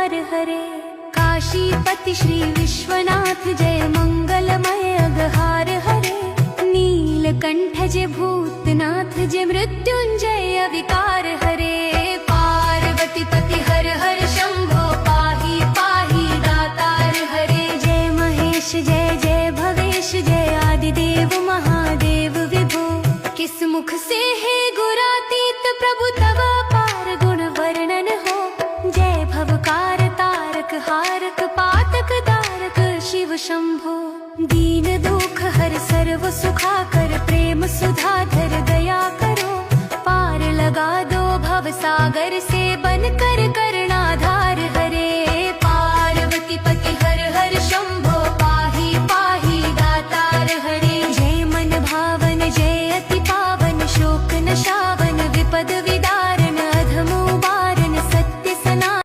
पार हरे। काशीपति श्री विश्वनाथ जय मंगलमय अगहार हरे। नीलकंठ जय भूतनाथ जय मृत्युंजय विकार हरे। पार्वती पति हर हर शंभो पाहि पाहि दातार हरे। जय महेश जय जय भवेश जय आदिदेव महादेव विभो। किस मुख से है गुरातीत प्रभु तव पार गुण वर्णन हो। जय भवकार तारक हारक पातक दारक शिव शंभो। दीन दुख हर सर्व सुखा कर प्रेम सुधा धर दया करो। पार लगा दो भव सागर से बन कर